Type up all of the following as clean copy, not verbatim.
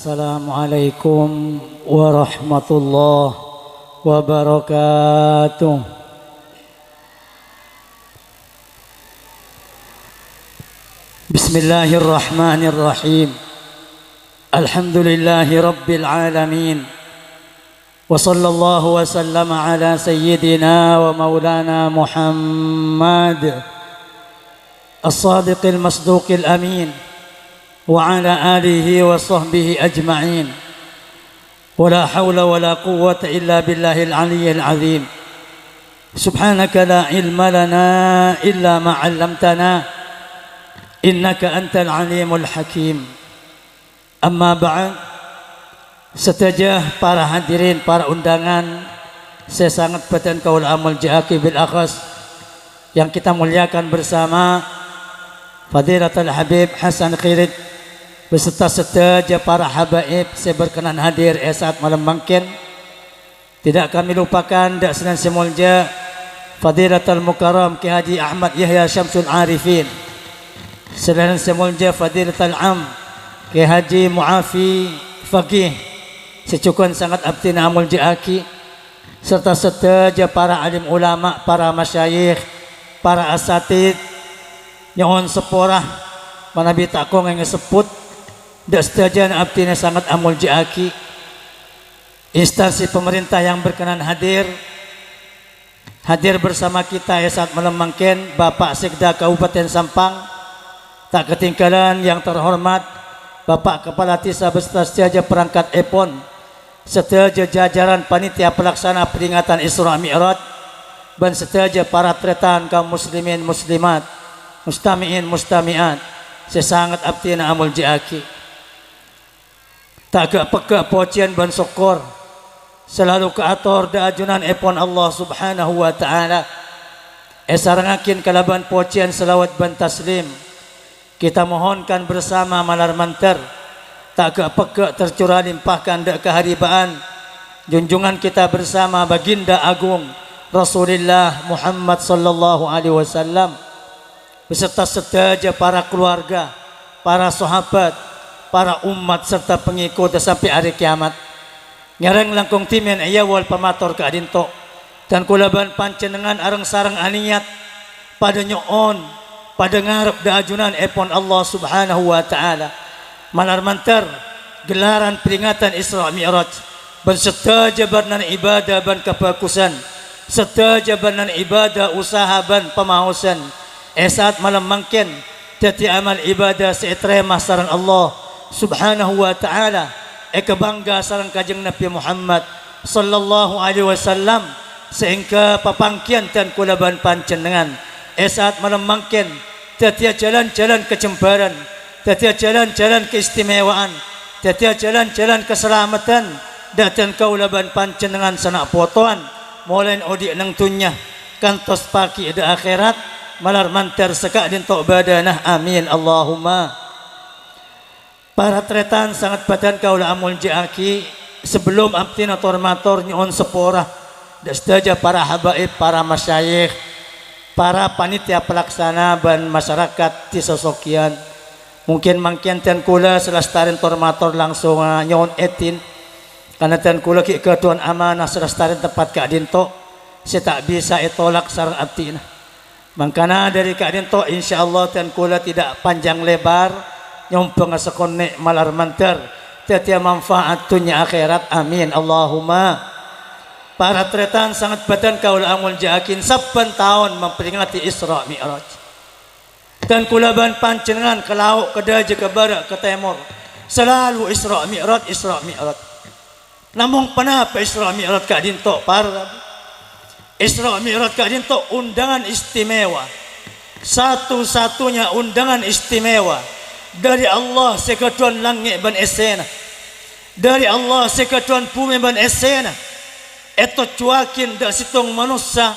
Assalamualaikum warahmatullahi wabarakatuh. Bismillahirrahmanirrahim. Alhamdulillahi rabbil alamin. Wa sallallahu wa sallama ala sayyidina wa maulana Muhammad as-sadiqil masduqil amin wa ala alihi wa sahbihi ajma'in. Wa la hawla wa la quwwata illa billahil aliyyil azim. Subhanaka la ilma lana illa ma 'allamtana innaka antal alimul hakim. Amma ba'd. Setajah para hadirin, para undangan, saya sangat batan kaul amal ja'aki bil akhas yang kita muliakan bersama Fadilatul Habib Hasan Khirid beserta setajah para habaib. Saya berkenan hadir saat malam bangkin. Tidak kami lupakan dak senan semulja Fadilatul Mukarram Ki Haji Ahmad Yahya Syamsul Arifin, sedan semulja Fadilatul Am Ki Haji Muafi Faqih secukun sangat abdi namul ja'aki, serta setajah para alim ulama, para masyayikh, para asatid nyohon seporah manabi takong yang sebut dak setajah abdi sangat amul ja'aki. Instansi pemerintah yang berkenan hadir bersama kita saat malam mangken, Bapak Sekda Kabupaten Sampang, tak ketinggalan yang terhormat Bapak Kepala Tisa beserta setajah perangkat EPON, setajah jajaran panitia pelaksana peringatan Isra Mi'raj, dan setajah para tretan kaum muslimin muslimat, mustami'in mustami'at. Saya sangat abdi na amul ja'aki. Tak peka pocian ban syukur selalu ke ator da ajunan epon Allah subhanahu wa ta'ala. Sarangakin kalaban pocian selawat ban taslim kita mohonkan bersama malar mantar tak peka tercurah limpahkan dak keharibaan junjungan kita bersama baginda agung Rasulullah Muhammad sallallahu alaihi wasallam beserta setajah para keluarga, para sahabat, para umat serta pengikut sampai hari kiamat. Ngareng langkung timen ayawal pamator ka adinto dan kulaban pancenengan areng sareng aniat pada nyoon pada ngarep da ajunan epon Allah subhanahu wa ta'ala malar mantar gelaran peringatan Isra Mi'raj berserta jabanan ibadah ban kebakusan serta jabanan ibadah usaha ban pemausan saat malam mangken tati amal ibadah seetremah sareng Allah subhanahu wa ta'ala kebangga sareng kajeng Nabi Muhammad sallallahu alaihi wasallam sehingga papangkian dan kulaban pancenengan saat malam mangken tati jalan-jalan kecembaran, tati jalan-jalan keistimewaan, tati jalan-jalan keselamatan dan kaulaban pancenengan sanak potoan mulain odi nang tunya kantos paki ada akhirat malar mantar sekak dintok badanah amin Allahumma. Para tretan sangat badan kaula amul ja'aki. Sebelum abdi nator-mator nyon seporah dan setajah para habaib, para masyayikh, para panitia pelaksana dan masyarakat di sosokian mungkin mangkian ten kula selastarin tormator langsung nyon etin karena ten kula ki ketuan amanah selastarin tepat ka dinto saya tak bisa itolak sareng abdi mangkana dari ka dinto insyaallah ten kula tidak panjang lebar nyompeng sekone malar mantar tiap manfaat dunia akhirat amin Allahumma. Para tretan sangat badan kaula amul ja'akin saben tahun memperingati Isra Mi'raj dan kulaban pancenengan ke lauk ke daja ke barat ke timur selalu Isra Mi'raj Isra Mi'raj. Namun kenapa Isra Mi'raj ka dinto para Isra Mi'raj ka dinto undangan istimewa, satu-satunya undangan istimewa dari Allah seketuan langit ban esena, dari Allah seketuan bumi ban esena. Eto cuakin dak situng manusia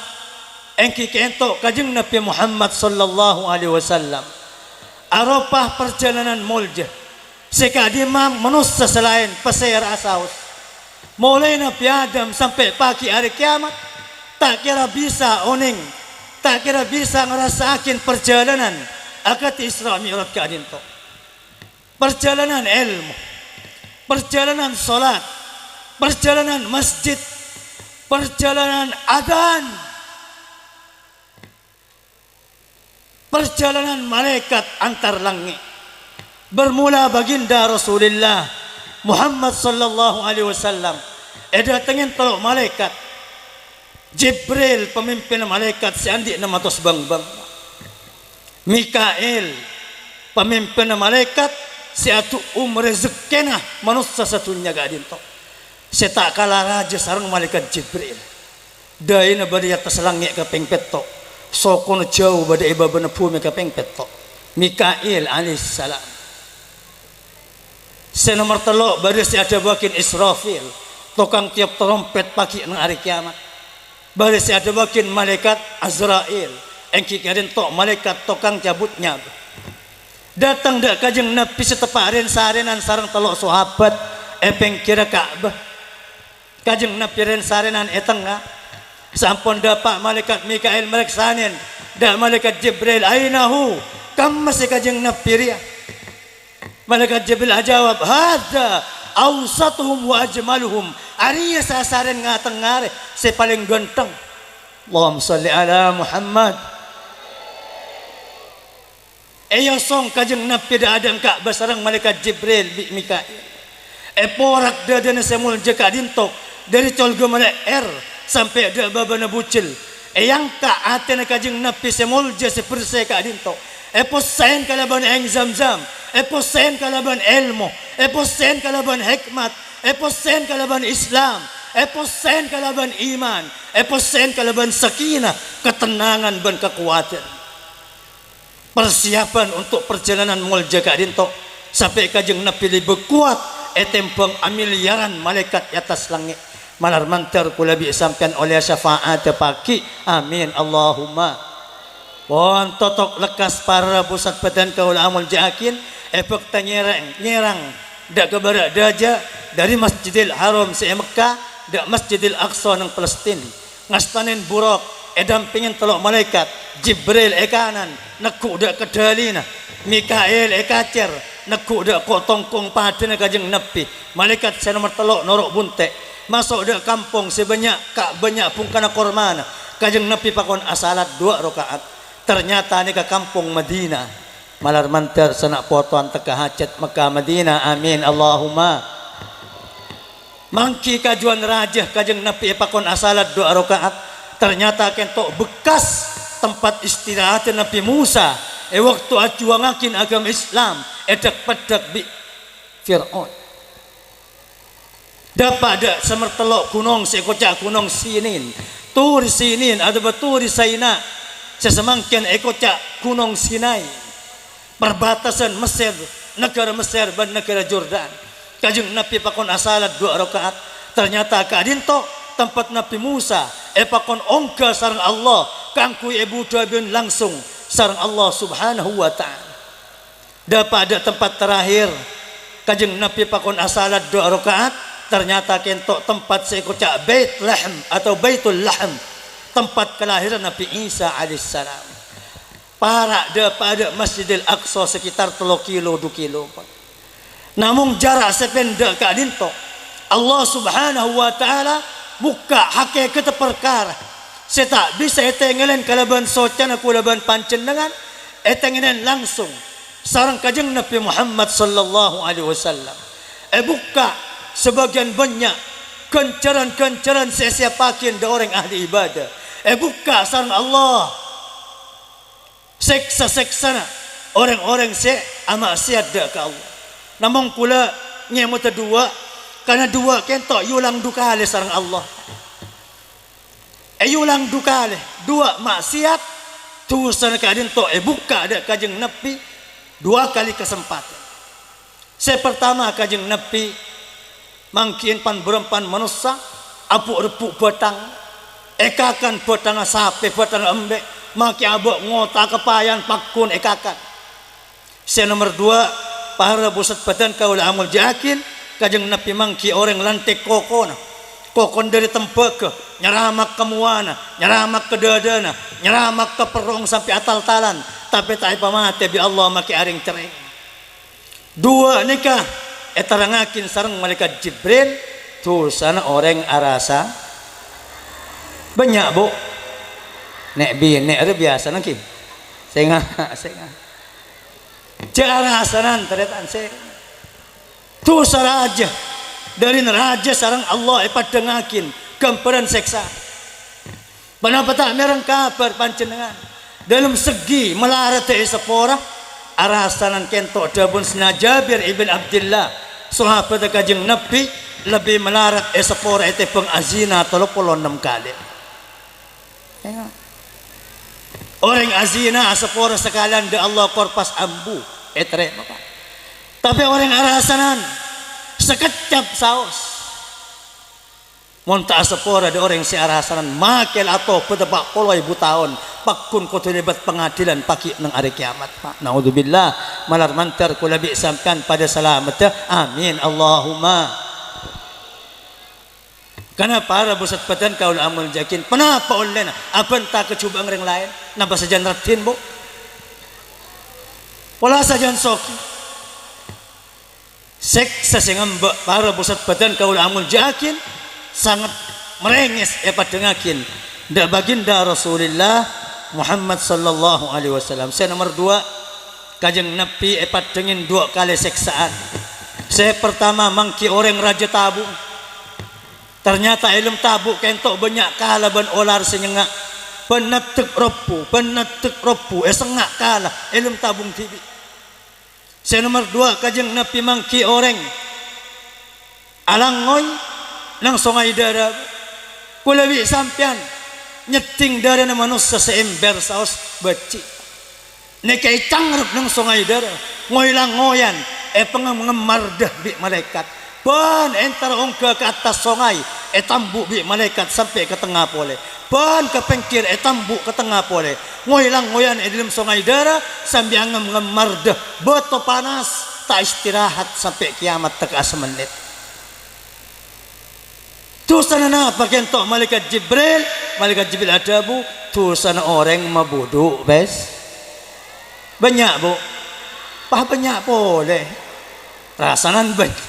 engki kento kajeng Nabi Muhammad sallallahu alaihi wasallam Arafah perjalanan mulja sekadimam manusia selain pesair asaus mulai Nabi Adam sampai pagi hari kiamat tak kira bisa oning tak kira bisa ngerasakin perjalanan akad Isra Mi'raj ka dinto perjalanan ilmu perjalanan sholat, perjalanan masjid, perjalanan adzan, perjalanan malaikat antar langit. Bermula baginda Rasulullah Muhammad sallallahu alaihi wasallam datengin teluk malaikat Jibril, pemimpin malaikat si andi 600 bang. Mikail, pemimpin malaikat si atu rezekena manusia satunya gak dinto. Si tak kalah raja sarang malaikat Jibril. Daina badi atas langit kaping petok. Sokono jauh badi ibabana bumi kaping petok. Mikail alaihissalam. Si nomor telok badi si ada bakin Israfil, tukang tiap trompet pagi nang hari kiamat. Badi si ada bakin malaikat Azrail, engki kadin tok malaikat tukang cabutnya. Datang dak kajeng Nabi seteparin sarenan sarang telok sahabat epeng kira Ka'bah. Kajeng Nabi ren sarenan etengah sampun dapat malaikat Mikail mereksanin dak malaikat Jibril ainahu kam masih kajeng Nabi ria. Malaikat Jibril jawab, hadza awsatuhum wa ajmaluhum. Ariya sasaren ngateng ngare si paling ganteng. Allahumma shalli ala Muhammad. Eyo song kajeng Nabi da adang Ka'bah sareng malaikat Jibril bi Mikail. Porak dadana semul jeka dintok dari colgo malaikat sampai da babana bucil. Yang ka atena kajeng Nabi semul je seperse ka dintok. Posen kalaban eng Zamzam, posen kalaban ilmu, posen kalaban hikmat, posen kalaban Islam, posen kalaban iman, posen kalaban sakinah, ketenangan dan kekuatan. Persiapan untuk perjalanan mulja ka dinto sampai kajeng Nabi lebih kuat etempeng amiliaran malaikat atas langit. Malar mantar kula bi sampean oleh syafaat pagi. Amin Allahumma. Pon totok lekas para pusat badan kaula amul jakin efek nyerang dak kebarak daja dari Masjidil Haram se Mekah dak Masjidil Aqsa nang Palestin ngastanen buruk edampingin telok malaikat Jibril kanan neku dak kedalina Mikail kacer neku dak kotongkong padana kajeng Nabi malaikat se nomor telok norok buntek masuk dak kampung sebanyak kak banyak pungkana kormana kajeng Nabi pakon asalat 2 rakaat. Ternyata ini ke kampung Madinah. Malar mantar senak potoan teka hajat Mekah Madinah. Amin Allahumma. Mangki kajuan rajah kajeng Nabi pakon asalat 2 rakaat. Ternyata kentok bekas tempat istirahat Nabi Musa. Waktu ajuangakin agama Islam. Edak pedak bi Fir'aun. Dapat ada semertelok gunung sekocak gunung Sinin. Turi Sinin ada baturi Saina. Sesemangkin ekocak gunung Sinai perbatasan Mesir negara Mesir dan negara Jordan kajeng Nabi pakon asalat 2 rakaat ternyata kadinto tempat Nabi Musa pakon ongga sareng Allah kangku Abu Dhabi langsung sareng Allah subhanahu wa ta'ala. Dapat ada tempat terakhir kajeng Nabi pakon asalat 2 rakaat ternyata kentok tempat sekocak Baitul atau Baitul Lahm tempat kelahiran Nabi Isa alaihissalam. Para pada Masjidil Aqsa sekitar 3 kilo 2 kilo. Namun jarak sependek ka dinto Allah subhanahu wa ta'ala buka hakikat perkara. Saya tak bisa etengelen kalaban socan aku laban pancendengan etengelen langsung sareng kajeng Nabi Muhammad sallallahu alaihi wasallam. Buka sebagian banyak kencaran-kencaran sesiapakin da orang ahli ibadah. Buka sareng Allah seksa-seksana orang-orang se amaksiat dak ka Allah. Namun kula nyemut dua karena dua kentok yulang dukale sareng Allah. Yulang dukale dua maksiat tusan kadin to buka dak kajeng Nabi 2 kali kesempatan. Pertama kajeng Nabi mangkin pan berempan manusia apuk repuk batang ekakan batang sapi batang embek maki abok ngota kepayan pakun ekakan. Nomor 2 para pusat badan kaula amul jakin kajeng Nabi mangki orang lantik kokona kokon dari tembaga nyeramak ke muana nyeramak ke dadana nyeramak ke perong sampai atal-talan tapi tak pamate bi Allah maki aring cereng. 2 nikah terangakin sareng malaikat Jibril tulisan orang arasa banyak bu nek ada biasa nangkin saya cara hasanan ternyata saya tulisan raja dari raja sareng Allah padengakin gambaran seksa panapa tak merang kabar panjenengan dalam segi melarat sepora arasanan kentok dabun sena Jabir ibn Abdullah sahabat kajeng Nabi lebih melarat sepora itu pengazina 36 kali orang azina sepora sekalian de Allah korpas ambu tapi orang arasanan sekecap saus monta sepora de orang si arasanan makel atau petebak 10.000 tahun pakun ko terlibat pengadilan pagi nang hari kiamat pak naudzubillah malar mantar kula bi samkan pada selamat amin Allahumma karena para busat patan kaul amul jakin kenapa online apa tak kecuba orang lain napa saja ratin bu wala saja soki seksa singamba para busat patan kaul amul jakin sangat merenges padengakin dak baginda Rasulullah Muhammad sallallahu alaihi wasallam. Saya nomor 2 kajeng Nabi dengin 2 kali seksaan. Saya pertama mangki orang raja tabung. Ternyata ilmu tabuk kentok banyak kalah ban olar senyengak. Penetek ropu sengak kalah ilmu tabung tibi. Saya nomor 2 kajeng Nabi mangki orang alangoy nang songai darah. Kulawi sampian nyeting dari manusia seember saus beci nekai cangrup nang songai darah ngoylang ngoyan pengemar dah bi malaikat pan entar ongke ke atas songai tambu bi malaikat sampai ke tengah pole pan ke pengkir tambu ke tengah pole ngoylang ngoyan dalam songai darah sambil ngemar dah beto panas tak istirahat sampai kiamat tekas menit tu sana pakai tok malaikat Jibril ada bu tu sana orang mabudu bes banyak bu banyak boleh rasanan banyak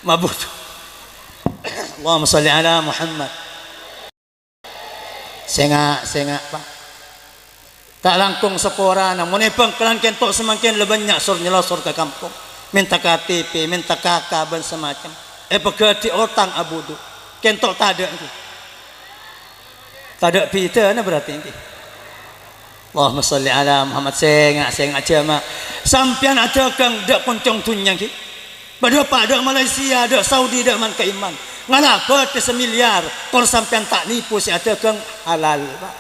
mabudu Allahumma salli ala Muhammad sengak pak tak langkung sepora namun ebang kelan kentok semakin lebih banyak sur nyelosor ke kampung minta KTP minta kakak dan semacam pegati otang abudu kentok tak ada pita na berarti ini Allahumma salli ala Muhammad sengak jama sampian ada kang dak poncong tunyang ki pada pak dak Malaysia dak Saudi dak man keiman ngana bete semiliar kor sampian tak nipu si ada kang halal pak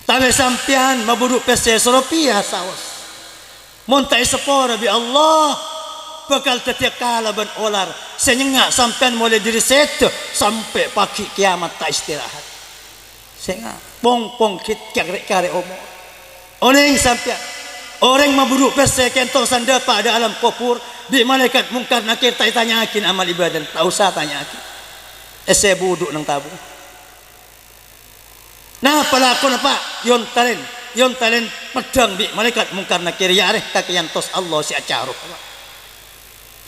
tapi sampian mabuduk pese rupiah saus montai sepora bi Allah bakal tetek kalah ban olar senyengak sampai mulai diri setu sampai pagi kiamat tak istirahat sengak pong kit kare omor orang sampai orang mabuduk pese kentok sandapa ada alam kubur di malaikat mungkar nakir tak tanyakin amal ibadah tak usah tanyakin ese buduk nang tabung nah pelakon apa yon talen pedang di malaikat mungkar nakir ya areh kakian tos Allah si acaruk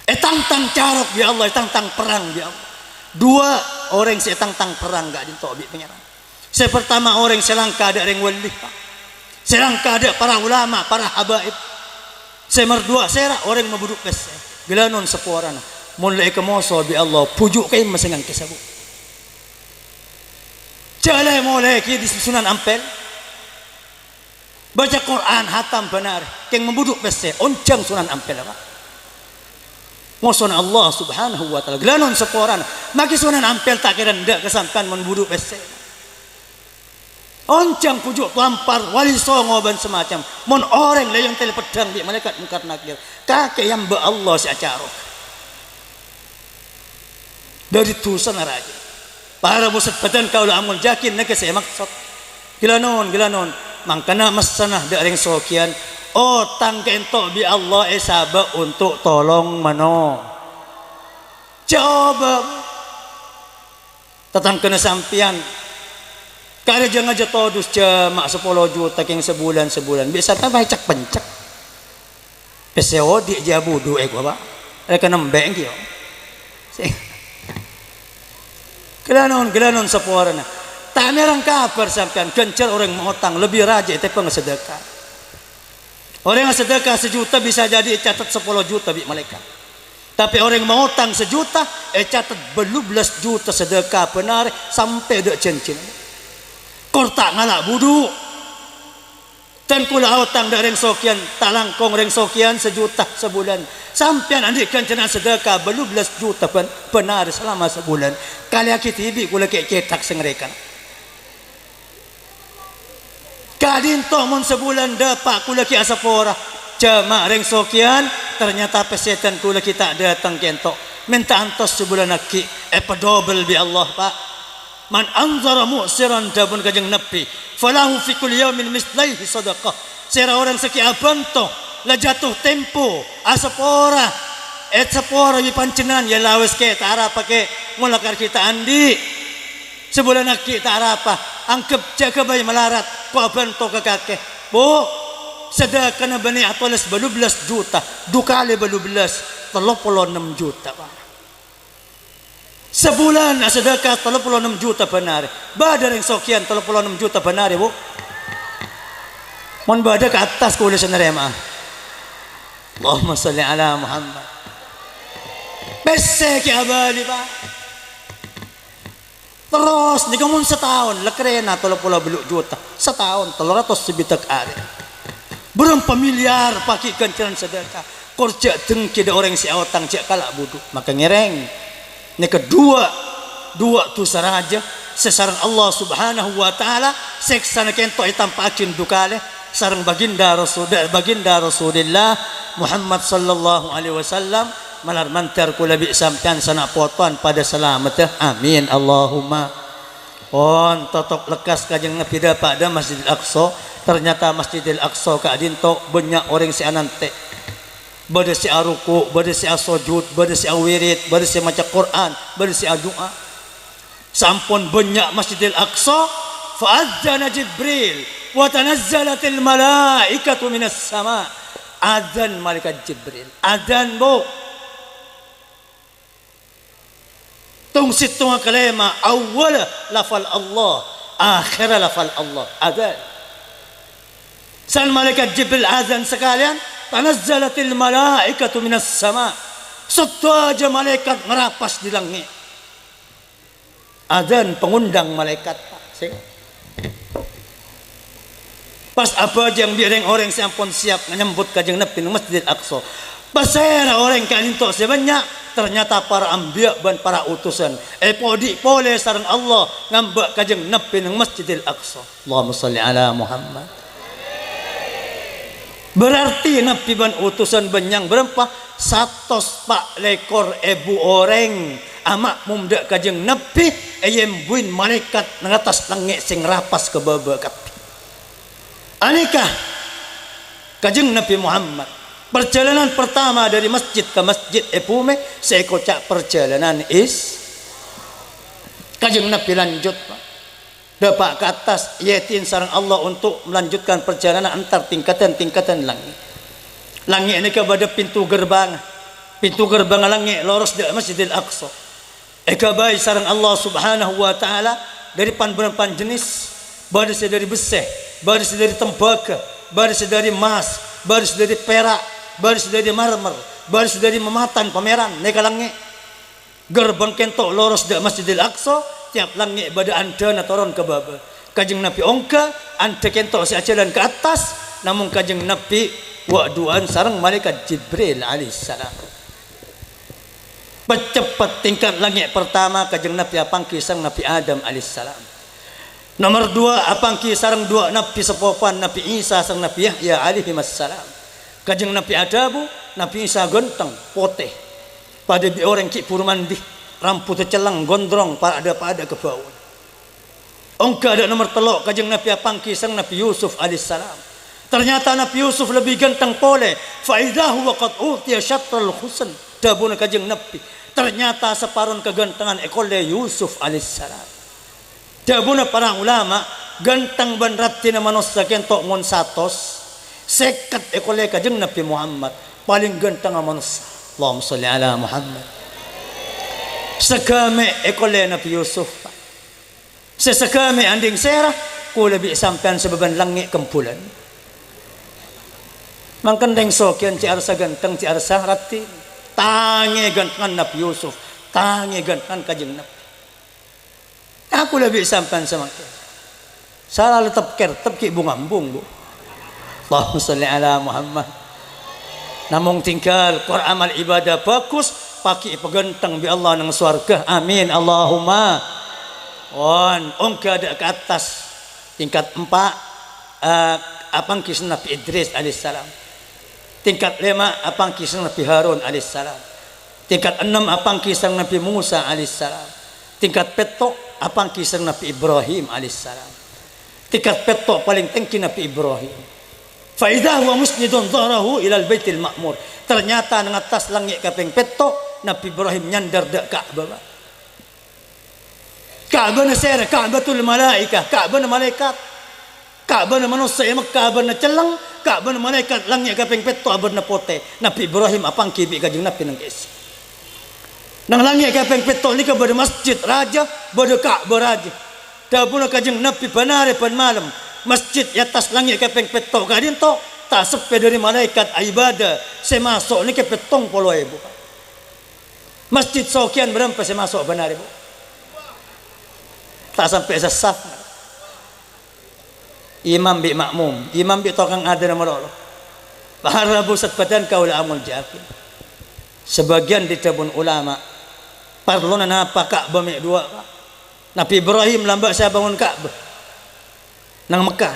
tang carok ya Allah tang perang ya Allah 2 orang si tang perang gak dintok bi pengiran saya pertama orang selangka ada orang wali pak selangka ada para ulama para habaib saya merdua saya orang mabuduk pes gelanon seporana mulai kemoso bi Allah pujuk kay masengang kisabu jalai mulai ki di Sunan Ampel baca Quran hatam benar keng mabuduk pes oncang Sunan Ampel pak Moson Allah subhanahu wa ta'ala gelanon seporan maki Sunan Ampel tak kira ndak kesamkan membuduk bese oncang pujuk lampar wali songo ban semacam mon orang layang tele pedang di malaikat mungkar nakir kakek yang be Allah si acarok dari tusan raja para musad badan kau amun jakin nak saya maksud gelanon mangkana masanah dari yang sokian otang kentok bi Allah esaba untuk tolong mano coba tatang kena sampian kare jangan aja todus jamak 10 juta keng sebulan bisa tambah cak pencak peseo di jabudu gua ba reka nembeng kyo gelanon sapuarana tak merang kabar sampean gencar orang mengutang lebih raja itu sedekah. Orang yang sedekah 1 juta bisa jadi catat 10 juta bi malaikat. Tapi orang yang mengutang 1 juta catat 12 juta sedekah benar sampai dek cincin. Kortak ngalak budu. Dan kula utang dak reng sokian talangkong reng sokian 1 juta sebulan. Sampean andikan cenah sedekah 12 juta benar selama sebulan. Kali akitibi kula cetak sengrekan. Kadinto mon sebulan dapat kula ki asapora jama reng sokian ternyata pesetan kula kita datang kento minta antos sebulan aki double bi Allah pak man anzara mu'siran dabun kajeng nabi falahu fi kulli yawmin mislaihi sadaqah sira orang seki abanto la jatuh tempo asapora sapora bi pancenan ya lawes ke tara pake mulakar kita andi sebulan aki tara apa angkep jaga bayi melarat ku abanto ke kakek bu sedekah na bani atoles 12 juta 2 kali 12 36 juta pak sebulan sedekah 36 juta benar badar yang sokian 36 juta benar bu mon badar ke atas ku udah senerema Allahumma salli ala Muhammad besek ya abadi pak terus di kamun setahun lekrena 30 juta setahun 300 sebitak hari berapa miliar pakai gantian sedekah kerja dengki ada orang si awatang cek kalak budu maka ngereng ini kedua tu saraja sesaran Allah subhanahu wa ta'ala seksana kento itam pakin dukale sarang baginda Rasulullah Muhammad sallallahu alaihi wasallam malar mantar kula bi sampean sana poton pada selamat amin Allahumma on totok lekas kajeng Nabi pada Masjidil Aqsa ternyata Masjidil Aqsa kadinto banyak orang si anante bade si aruku bade si asujud bade si awirid bade si maca Quran bade si doa sampun banyak Masjidil Aqsa fa'adzana Jibril wa tanazzalatil malaikatu minas sama adzan malaikat Jibril adzan bu tung situng kalema awal lafal Allah akhir lafal Allah adzan san malaikat Jibril azan sekalian tanazzalatil malaikatu minas sama satu aja malaikat merapas di langit azan pengundang malaikat pas apa aja yang biar orang sampun siap menyambut kajeng Nabi di Masjidil Aqsa pasera orang kalinto sebanyak ternyata para anbiya dan para utusan podi pole sareng Allah ngambak kajeng Nabi di Masjidil Aqsa Allahumma shalli ala Muhammad berarti Nabi ban utusan benyang berapa 100 lekor ebu orang amak mumdak kajeng Nabi yembuin malaikat ngatas langit sing rapas ke babakat anikah kajeng Nabi Muhammad perjalanan pertama dari masjid ke masjid Epume sekocak perjalanan kajeng Nabi lanjut dapat ke atas yatin sarang Allah untuk melanjutkan perjalanan antar tingkatan-tingkatan langit ini kepada pintu gerbang langit loros di Masjidil Aqsa ekabai sarang Allah subhanahu wa ta'ala dari pan jenis baris dari besi baris dari tembaga baris dari emas baris dari perak baris dari marmer baris dari mematan pameran neka langit gerbang kento loros di Masjidil Aqsa tiap langit pada anda turun ke bawah kajeng Nabi ongka anda kento si ajalan ke atas namun kajeng Nabi waduan sarang malaikat Jibril alaihissalam percepat tingkat langit pertama kajeng Nabi apang kisang Nabi Adam alaihissalam nomor 2 apang kisang 2 Nabi sepopan Nabi Isa sang Nabi Yahya alaihissalam kajeng Nabi Adabu Nabi Isa genteng poteh pada orang ki purmandi rambut celang gondrong pada ke bawah ongka ada nomor telok kajeng Nabi apang kisang Nabi Yusuf alaihissalam ternyata Nabi Yusuf lebih ganteng pole faidahu wa qad utiya syatrul husn dabun kajeng Nabi ternyata separuh kegantengan ekole Yusuf alaihissalam dabun para ulama ganteng ban ratina manusia kentok mon satos seket ekole kajeng Nabi Muhammad paling ganteng ang manusia. Allahumma salli ala Muhammad. Sakame ekole Nabi Yusuf. Sesakame anding serah kula bi sampean sebeban langit kempulan. Mangkandeng sokyan ci arsa ganteng ci arsa rati. Tangi gantengan Nabi Yusuf, tangi gantengan kajeng Nabi. Aku lebih sampean semakin. Salah letap kertep ki bungambung bu. Allahumma salli ala Muhammad. Namung tinggal Quran amal ibadah bagus, pakai pegenteng bi Allah nang surga. Amin Allahumma. Ongka ada ke atas tingkat 4 apang kisah Nabi Idris alaihissalam. Tingkat 5 apang kisah Nabi Harun alaihissalam. Tingkat 6 apang kisah Nabi Musa alaihissalam. Tingkat 7 apang kisah Nabi Ibrahim alaihissalam. Tingkat 7 paling tinggi Nabi Ibrahim. Fa idza huwa musnidun dharahu ila al-baitil ma'mur. Ternyata nang atas langit kaping 7 Nabi Ibrahim nyandar dak Ka'bah. Ka'bah na sera, Ka'batul malaikah, Ka'bah na malaikat. Ka'bah na manusia, Ka'bah na celang, Ka'bah na malaikat langit kaping 7 abad na pote. Nabi Ibrahim apang kibi kajeng Nabi nang isi. Nang langit kaping 7 ni ka bada masjid raja, bada Ka'bah raja. Dapun kajeng Nabi banare pan malam. Masjid di atas langit kaping 7 kadin to tak sepe dari malaikat ibadah. Saya masuk ni ke 70.000. Masjid sokian berapa saya masuk banare bu? Tak sampai sesaf. Imam bi makmum, imam bi tokang ada nama Allah. Bahara busat badan kau la amul jakin. Sebagian di tabun ulama parlona napa Ka'bah mek dua. Nabi Ibrahim lambat saya bangun Ka'bah nang Mekah.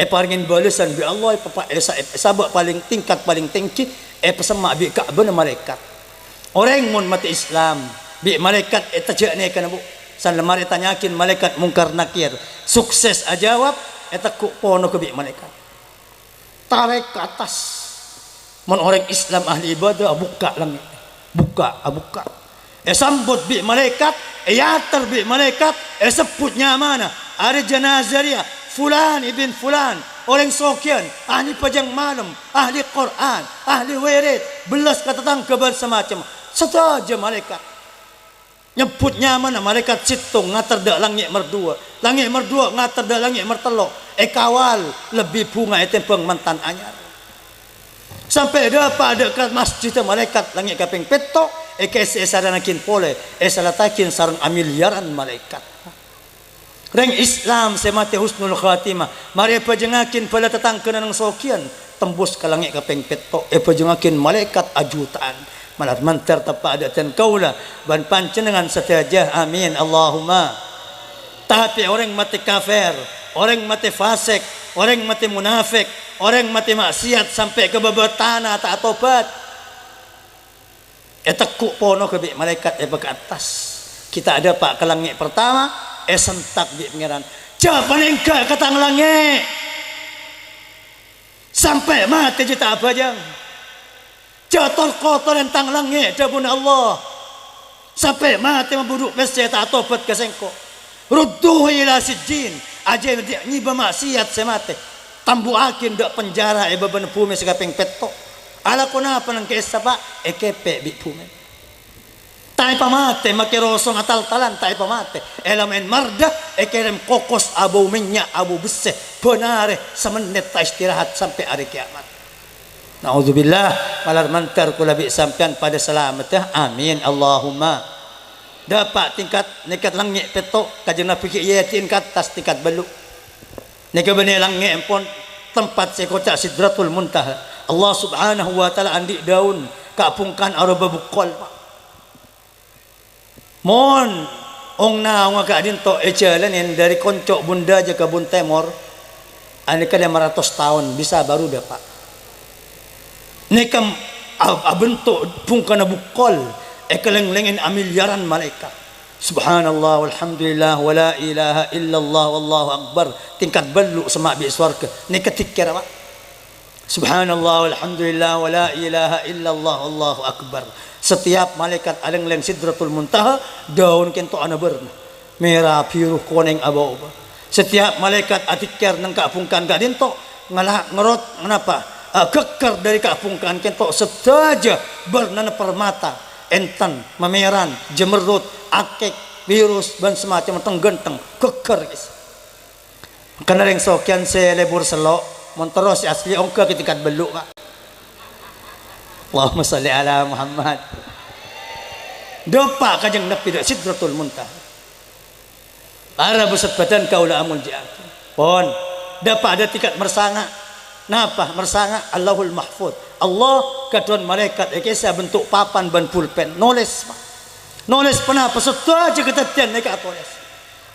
Paringin balasan bi Allah papa sabak paling tingkat paling tinggi pesemak bi Ka'bah na malaikat. Orang mun mati Islam bi malaikat tajane kana bu. San lemari tanyakin malaikat mungkar nakir. Sukses ajawab ku pono ke bi malaikat. Tarik ke atas. Mun orang Islam ahli ibadah buka langit. Buka. Sambut bi malaikat, yatar bi malaikat, sebutnya mana? Ada jenazah dia, fulan ibn fulan, orang sokian, ahli pajang malam, ahli Quran, ahli wirid, belas kata tangkaban semacam. Setaja malaikat. Nyebutnya mana? Malaikat situng ngatar dak langit merdua. Langit merdua ngatar dak langit mertelok. Kawal lebih bunga tembang mantan anyar. Sampai dapat dekat masjid malaikat langit kaping 7 kese saranakin pole salatakin sarang amiliaran malaikat. Reng Islam semate husnul khatimah. Mari pajengakin pada tetangkeun nang sokian tembus ke langit kaping 7 pajengakin malaikat ajutaan. Malah mantar tepat ada ten kaula ban pancenengan saja. Amin Allahumma. Tapi orang mati kafir, orang mati fasik, orang mati munafik, orang mati maksiat sampai ke babatana tak tobat. Tekuk pono ke malaikat ke atas. Kita ada pak ke langit pertama, sentak bi pengiran. Japan engkau katang langit. Sampai mati kita apa jang. Jatuh kotor tentang langit dabun Allah. Sampai mati membuduk mesjid tak tobat ke sengko. Rudduhu ila sijjin. Aja dia nyiba maksiat semate. Tambuakin dak penjara beban bumi sekaping petok. Ala kunapa nang kesa pak kepe bi bumi. Tai pamate makirosong atal-talan tai pamate. Elemen mardah kerem kokos abu minyak abu besi. Benare semenit tak istirahat sampai hari kiamat. Naudzubillah malar mantar kula bi sampean pada selamat. Amin Allahumma. Dapat tingkat nekat langit petok kajeng Nabi yatin ke atas tingkat beluk. Nekat benih langit pun tempat sekota Sidratul Muntaha. Allah Subhanahu wa taala andi daun kapungkan araba bukol. Mon ong na nga kadin to jalan yang dari koncok bunda aja ke Bun Temor. Ani ka 500 tahun bisa baru dapat. Nekam bentuk pungkana bukol. Keleng-lengin amiliaran malaikat. Subhanallah walhamdulillah wala ilaha illallah wallahu akbar. Tingkat belu semak bi swarga. Ni ketikir apa? Subhanallah walhamdulillah wala ilaha illallah wallahu akbar. Setiap malaikat aleng-leng Sidratul Muntaha daun kento ana berna. Merah biru kuning abu-abu. Setiap malaikat atikir nang kapungkan gadin to ngalah ngerot kenapa? keker dari kapungkan kentok setaja bernana permata entan mameran jemerut akek virus dan semacam tenggenteng keker guys karena yang sokian saya lebur selok monteros asli ongka ketika beluk pak Allahumma salli ala Muhammad dopa kajeng nabi dak sidratul muntah para busat badan kaula amul jiakin pon dapat ada tingkat mersanga napa mersanga Allahul mahfud Allah kadon malaikat ekesa bentuk papan ban pulpen noles penapa setua aja ketetian neka poles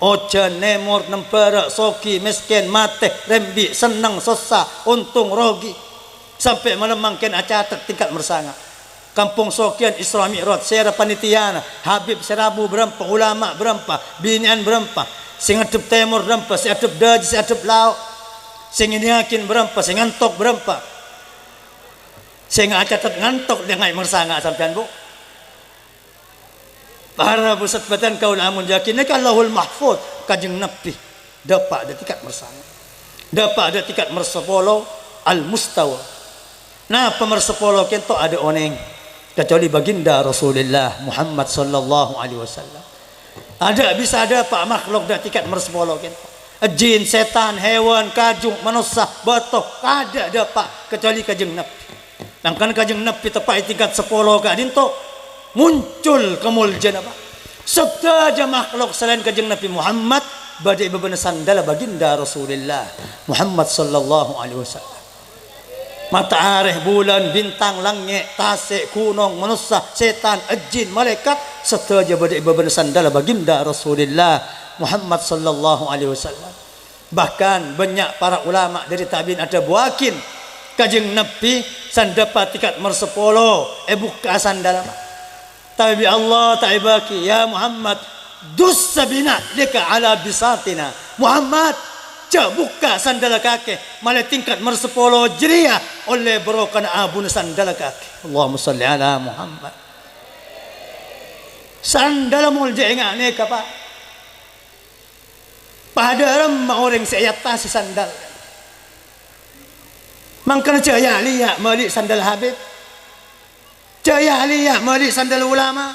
oja nemor nempera soki miskin mate rembi senang susah untung rogi sampai melemangkan acatat tingkat mersanga kampung sokian Isra Mi'raj sera panitiana Habib serabu berempa ulama berempa binian berempa sing adep temur berempa sing adep daji sing adep lauk sing yakin berempa sing ngantok berempa sing acatat ngantok dengan mersanga sampean bu para pusat badan kau amun yakin nek Allahul mahfud kajeng nabi dapat ada tingkat mersanga dapat ada tingkat mersepolo al mustawa nah pemersepolo kento ada oneng kecuali baginda Rasulullah Muhammad sallallahu alaihi wasallam ada bisa ada pak makhluk dah tingkat mersepolo kento jin, setan, hewan, kajung, manusia, batok, kada dapat kecuali kajeng nabi. Nangkan kajeng nabi tepai tingkat 10 kadin to muncul kemuljan apa? Setaja makhluk selain kajeng Nabi Muhammad badai bebenah sandal baginda Rasulullah Muhammad sallallahu alaihi wasallam. Matahari, bulan, bintang, langit, tasik, gunung, manusia, setan, jin, malaikat setaja badai bebenah sandal baginda Rasulullah Muhammad sallallahu alaihi wasallam. Bahkan banyak para ulama dari tabi'in ada buakin kajeng Nabi sandapat tikat mersepolo buka sandal tabi Allah taibaki ya Muhammad dus sabina lika ala bisatina Muhammad buka sandal kaki malah tingkat mersepolo jeria oleh berokan abun sandal kaki Allahumma salli ala Muhammad sandal mulja ingat ni kapa pada ramah orang seayat si sandal mangkana caya liya malik sandal Habib caya liya malik sandal ulama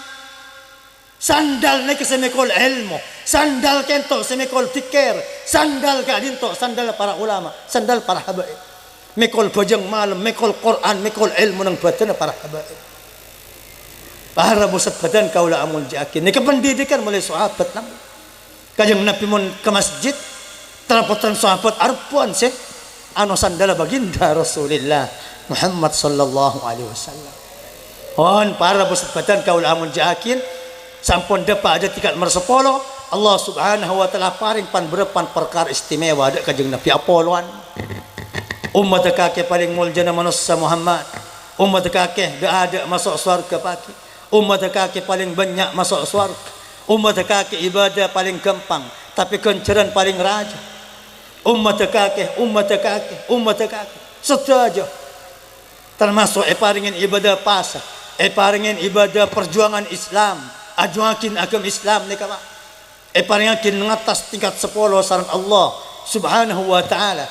sandal ni kesemekol ilmu sandal kento semekol tikir sandal kadinto sandal para ulama sandal para habaib mekol bajang malam mekol Quran mekol ilmu nang badan para habaib para busat badan kaula amul jakin ni kependidikan mulai sahabat nang kajeng Nabi mun ke masjid terapotan sahabat arpuan sih anu sandala baginda Rasulullah Muhammad sallallahu alaihi wasallam on para busat badan kaula amun jakin sampun dapat ada tingkat mersepolo Allah subhanahu wa ta'ala paring pan berepan perkara istimewa ada kajeng Nabi apoluan umat kakek paling muljana manusia Muhammad umat kakek dah ada masuk surga pagi umat kakek paling banyak masuk surga umat kaki ibadah paling gampang tapi kenceran paling raja umat kaki setaja termasuk paringin ibadah pasah paringin ibadah perjuangan Islam ajuakin agama Islam ni kama paringakin ngatas tingkat 10 sareng Allah subhanahu wa ta'ala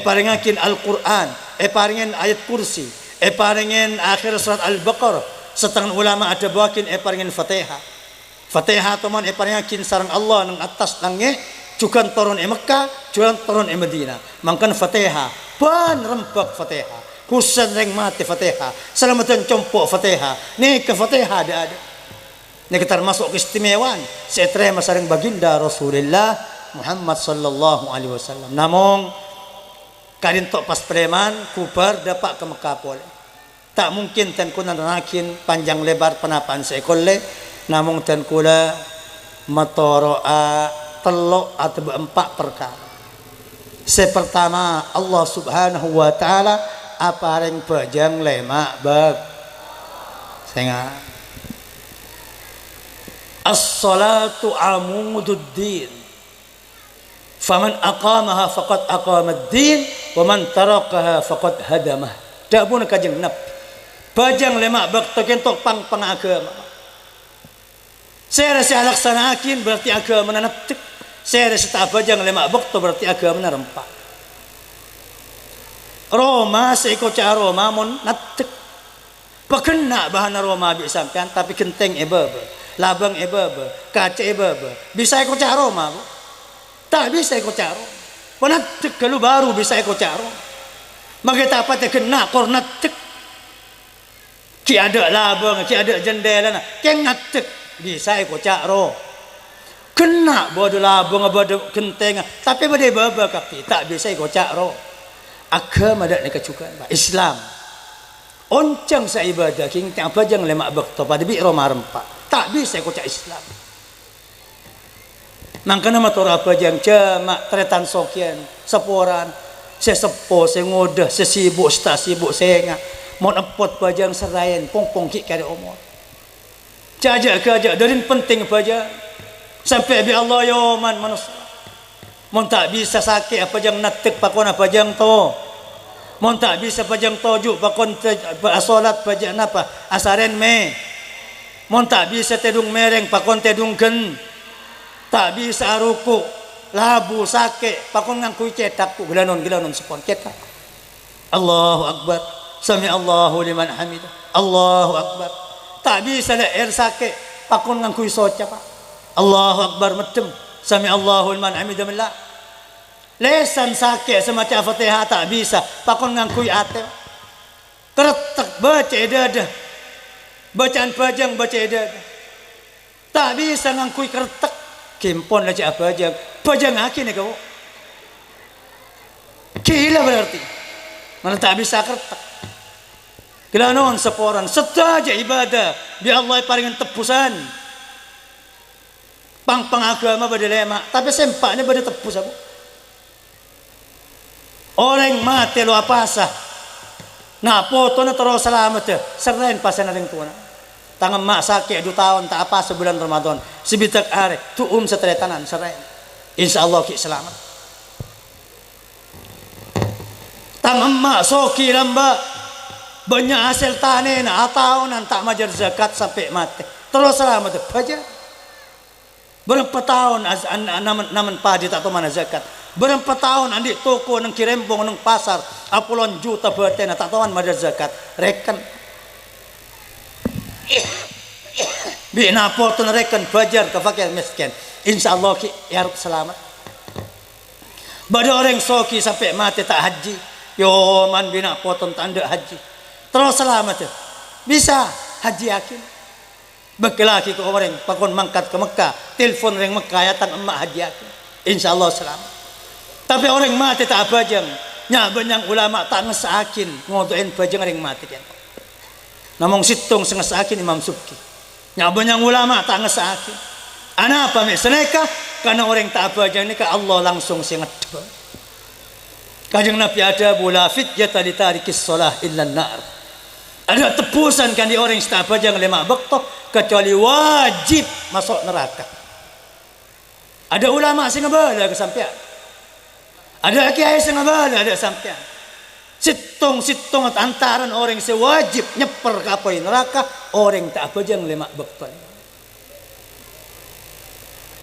paringakin Al-Quran paringin ayat kursi paringin akhir surat Al-Baqarah setengah ulama ada bawakin paringin Fatihah Fatihah teman paringakin sareng Allah nang atas langit juga turun Mekah juga turun Madinah mangkan Fatihah ban rempek Fatihah kusen reng mati Fatihah selamatan compok Fatihah ni ke Fatihah ada ni kita masuk keistimewaan seterema sareng baginda Rasulullah Muhammad sallallahu alaihi wasallam namong kadin tok pas preman kubar dapat ke Mekah pole tak mungkin tan kunan nakin panjang lebar penapaan sekolle namung dan kula matoroa telok atau 4 perkara. Sepertama Allah subhanahu wa ta'ala apareng bajang lemak bag sehingga as-salatu amududdin faman aqamaha faqad aqamad-din wa man tarakaha faqad hadamah dabun kajeng nab bajang lemak bag tekentok pang agama saya rasa laksanakin berarti agama nanaptik saya rasa tak bajang lemak bakto berarti agama narempak Roma seiko ca Roma mon natek pakena bahan Roma bi sampean tapi genteng ebebe labang ebebe kaca ebebe bisa iko ca Roma tak bisa iko ca Roma panatek kalau baru bisa iko ca Roma magita apa teh kena kor natek ki ada labang ki ada jendela keng natek bisa iko ca Roma kena bodo labang bodo genteng tapi bade bebe kaki tak bisa iko ca Roma agama dak nekacukan Pak Islam oncang sa ibadah king apa jang lemak bakto pada bi Roma rempak tak bisa ko ca Islam mangkana matur apa jang jamak tretan sokian seporan sesepo sengodah sesibuk stasibuk senga mon epot bajang serayan pongpong ki kare omor jajak gajak dari penting bajang sampai bi Allah yoman manusia mon tak bisa sakit apa jang natik pakon apa jang to mon tak bisa pajang toju pakon salat pajang apa asaren me mon tak bisa tedung mereng pakon tedung gen tak bisa ruku labu sakit pakon ngangkui cetak ku gilanon sepon cetak Allahu akbar sami Allahu liman hamidah Allahu akbar tak bisa leher sakit pakon ngangkui soca pak Allahu akbar medem sami Allahu liman hamidah billah lesan sakit semacam Fatihah tak bisa pakon ngangkui ate keretek baca edadah bacaan pajang baca edadah tak bisa ngangkui keretek kimpon aja apa aja pajang akin kau gila berarti mana tak bisa keretek gila non seporan setaja ibadah biar Allah paringin tebusan pang agama pada lemak tapi sempaknya pada tebus aku orang mati lo apa sah nah foto na terus selamat ya serain pasan ring tuan tangan mak sakit 2 tahun tak apa sebulan Ramadan sebitak hari tu seteletanan serain insyaallah ki selamat tangan mak soki lamba banyak hasil tane na tahunan tak majar zakat sampai mati terus selamat aja berapa tahun naman padi tak tahu mana zakat berapa tahun andi toko nang kirembong nang pasar apulon juta berten tak tahu mana zakat rekan bina porton rekan bajar ke fakir miskin insyaallah ki ya Rabb selamat bada orang soki sampai mati tak haji yo man bina porton tanda haji terus selamat ya bisa haji yakin bekelaki ke orang pakon mangkat ke Mekah telepon ring Mekah yatan emak haji yakin insyaallah selamat tapi orang mati tak bajang nya banyak ulama tak ngesakin ngodoin bajang ring mati kan namong situng sengesakin Imam Subki nya banyak ulama tak ngesakin ana apa me seneka karena orang tak bajang ni ka Allah langsung singet kajeng Nabi ada bula fit yata ditarikis shalah illa nar ada tebusan kan di orang tak bajang lemak bekto kecuali wajib masuk neraka ada ulama sing ngebala kesampean ada kiai sing ngebala ada sampean situng antaran orang sewajib nyeper ke apa neraka orang tak bajang lemak bekto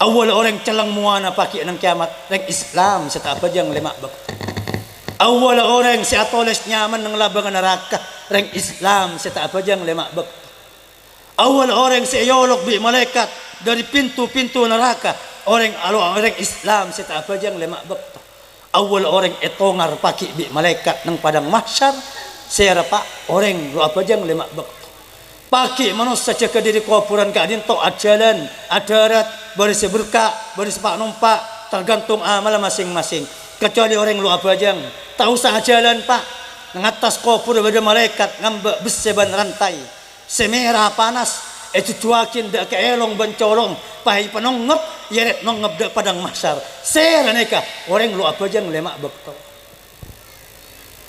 awal orang celang muana pakai nang kiamat rek Islam setapa bajang lemak bekto awal orang si atoles nyaman nang labangan neraka reng Islam setapa bajang lemak bekto awal orang si yolok bi malaikat dari pintu-pintu neraka orang Islam setapa bajang lemak bekto awal orang etongar pakai bi malaikat nang padang mahsyar saya pak orang lu apa bajang lemak bekto pakai manusia cek diri kuburan kadin to ajalan adarat baris berkah baris pak numpak tergantung amal masing-masing kecuali orang lu apa bajang tahu sah jalan pak ngatas kubur ada malaikat ngambek beseban rantai semerah panas itu cuakin dak keelong bencolong pahi penongep yeret nongep dak padang mahsyar seraneka orang lu apa jang lemak bekto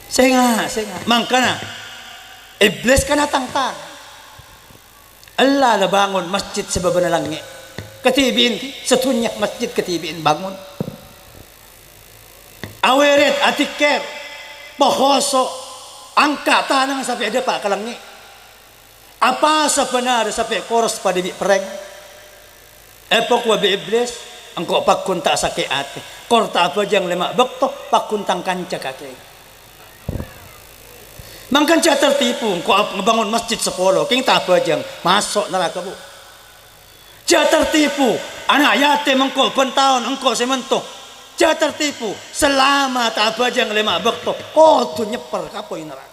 senga mangkana iblis kana tangtang Allah la bangun masjid sebabana langit ketibin setunya masjid ketibin bangun aweret atiker pohoso angka tanang sampai ada pak kalangnya apa sebenarnya sampai koros pada bi pereng epok wa bi iblis engkau pakun tak sakit hati kor tak apa jang lemak bekto pakun tang kanca kaki Mangkan cak tertipu engkau ngebangun masjid 10 king tak bajang masuk neraka bu. Cak tertipu anak yatim engkau pentahun engkau sementuh. Cak tertipu selama tak bajang lima bekto kau tu nyeper kapoi neraka.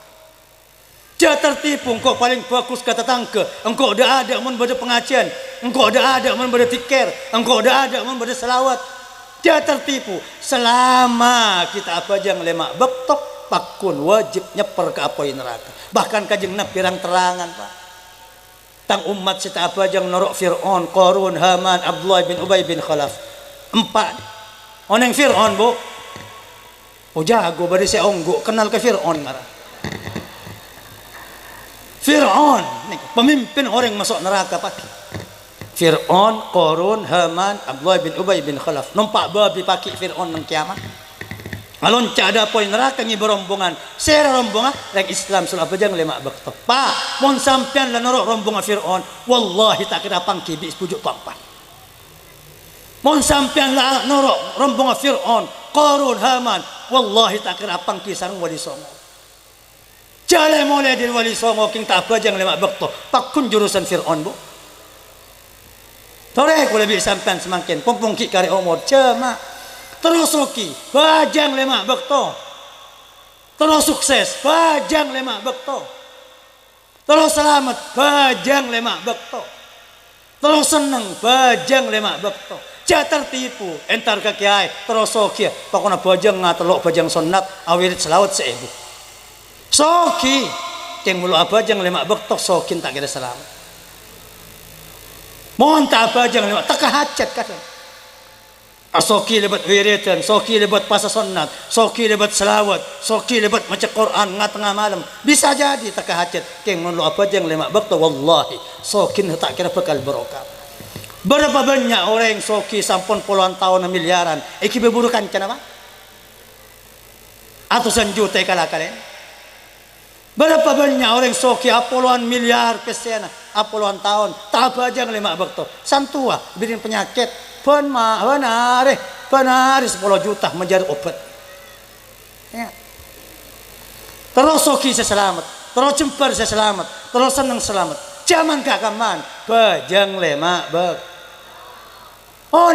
Cak tertipu engkau paling bagus kata tangke engkau dah ada mun bade pengajian engkau dah ada mun bade tikir engkau dah ada mun bade selawat. Cak tertipu selama kita bajang lima bekto pakun wajib nyeper ke apoi neraka. Bahkan kajeng Nabi pirang terangan Pak. Tang umat sita apa jang norok Fir'aun, Qarun, Haman, Abdullah bin Ubay bin Khalaf. 4. Oneng Fir'aun bu. Oh jago bari saya onggo kenal ke Fir'aun marah. Fir'aun pemimpin orang masuk neraka Pak. Fir'aun, Qarun, Haman, Abdullah bin Ubay bin Khalaf. Numpak babi paki Fir'aun nang kiamat. Alon cada poin neraka ngi berombongan sera rombongan rek Islam sul apa jang lema bakto pak mon sampean la norok rombongan Fir'aun wallahi tak kira pangki bis pujuk pampan mon sampean la norok rombongan Fir'aun Qarun Haman wallahi tak kira pangki sareng wali songo jale mulai dari wali songo king tak apa jang lema bakto pakun jurusan Fir'aun bu tore ko lebih sampean semakin pompong ki kari omor cema terus oki bajang lema bekto terus sukses bajang lema bekto terus selamat bajang lema bekto terus seneng bajang lema bekto cak tertipu entar ke kiai terus oki pokoknya bajang ngatelok bajang sunat awirit selawat seebu soki yang mulu bajang lema bekto sokin tak kira selamat mohon tak bajang lema tak hajat kan soki lebat wiritan, soki lebat puasa sunat, soki lebat selawat, soki lebat maca Quran ngat tengah malam. Bisa jadi tak hajat. Keng mun lu apa jang lema bakto wallahi sokin tak kira bekal barokah. Berapa banyak orang yang soki sampun puluhan tahun miliaran, iki beburukan kenapa? Atusan juta kala kalian. Berapa banyak orang soki puluhan miliar pesena, puluhan tahun, tak bajang lema bakto. Santua bikin penyakit. Penari 10 juta menjadi obat ya. Terus soki saya selamat terus jemper saya selamat terus senang selamat zaman kakaman bajang lema bak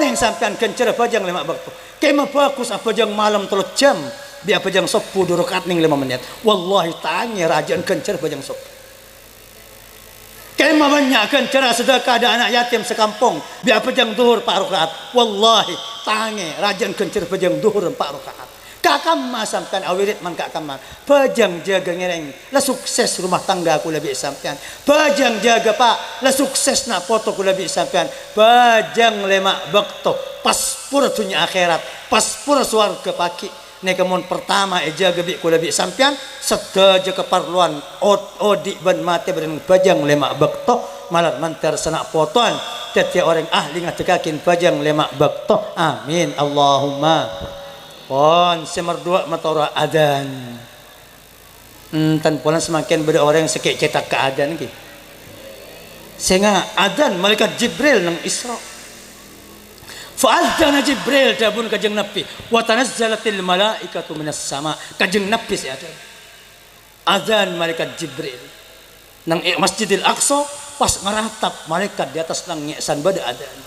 yang sampean kencer bajang lema bak kema bagus apa jang malam terus jam biar bajang sopu durukat ning 5 menit wallahi tanya rajaan kencer bajang sopu kema banyakkan cara sedekah ada anak yatim sekampung biar pejang duhur 4 rakaat wallahi tange rajan kencer pejang duhur 4 rakaat kakam sampean awirit man kakaman pejang jaga ngereng la sukses rumah tangga aku lebih sampean pejang jaga pak la sukses nak foto aku lebih sampean pejang lema bakto paspor dunia akhirat paspor swarga paki nekamun pertama eja gebi ku lebih sampean sedaja keperluan odi ban mate beren bajang lema bakto malat mantar senak poton tetiap orang ahli ngatekakin bajang lema bakto amin Allahumma pon semerdua matora adan tan polan semakin beda orang yang sekek cetak ke adan ki sehingga adan malaikat Jibril nang Isra fa'adzana Jibril dabun kajeng Nabi wa tanazzalatil malaikatu minas sama kajeng Nabi si ada azan malaikat Jibril nang Masjidil Aqsa pas ngaratap malaikat di atas nang nyesan bada adan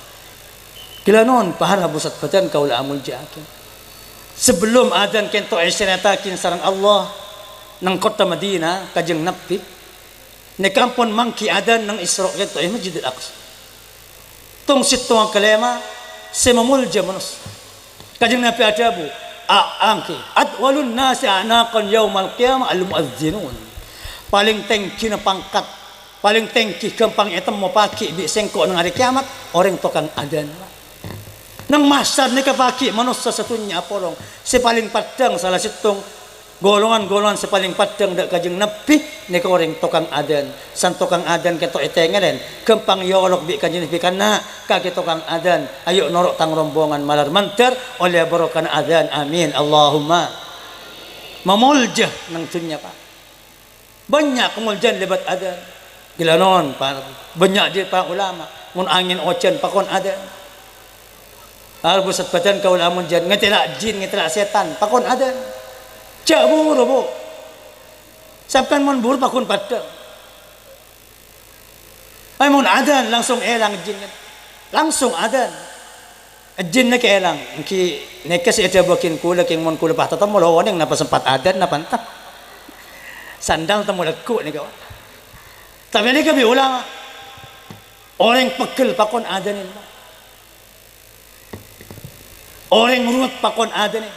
kila non pahara busat batan kaula amul jakin sebelum adan kento isyaratakin sareng Allah nang kota Madinah kajeng Nabi ne kampun mangki adan nang Isra kento Masjidil Aqsa tung situang kalema semamulja manus kajeng Nabi adabu angki adwalun nasi anaqan yaumal qiyamah al muazzinun paling tengki na pangkat paling tengki gampang etem mau paki bi sengkok nang hari kiamat orang tukang adan nang masar ni kapaki manusia satunya apolong si paling padang salah situng golongan-golongan sepaling padang dak kajeng Nabi ni orang tukang adan san tukang adan ketok etengen gampang yolok bi kajeng Nabi kana kaki tukang adan ayo norok tang rombongan malar mantar oleh barokan adan amin Allahumma mamuljah nang dunya pak banyak kemuljan lebat adan gila non pak banyak dia pak ulama mun angin ocean pakon adan arbu satbatan kaul amun jan ngetela jin ngetela setan pakon adan cak buru bu Sampai mon buru pakun pada. Ay mon adan langsung elang jin. Langsung adan. Jin na elang. Ki nekas ita bakin kula king mon kula pahta tamo lawan yang napa sempat adan napa entah. Sandal tamo laku ni kawan. Tapi ni kami ulama. Orang pegel pakon adan ni. Orang murut pakon adan ni.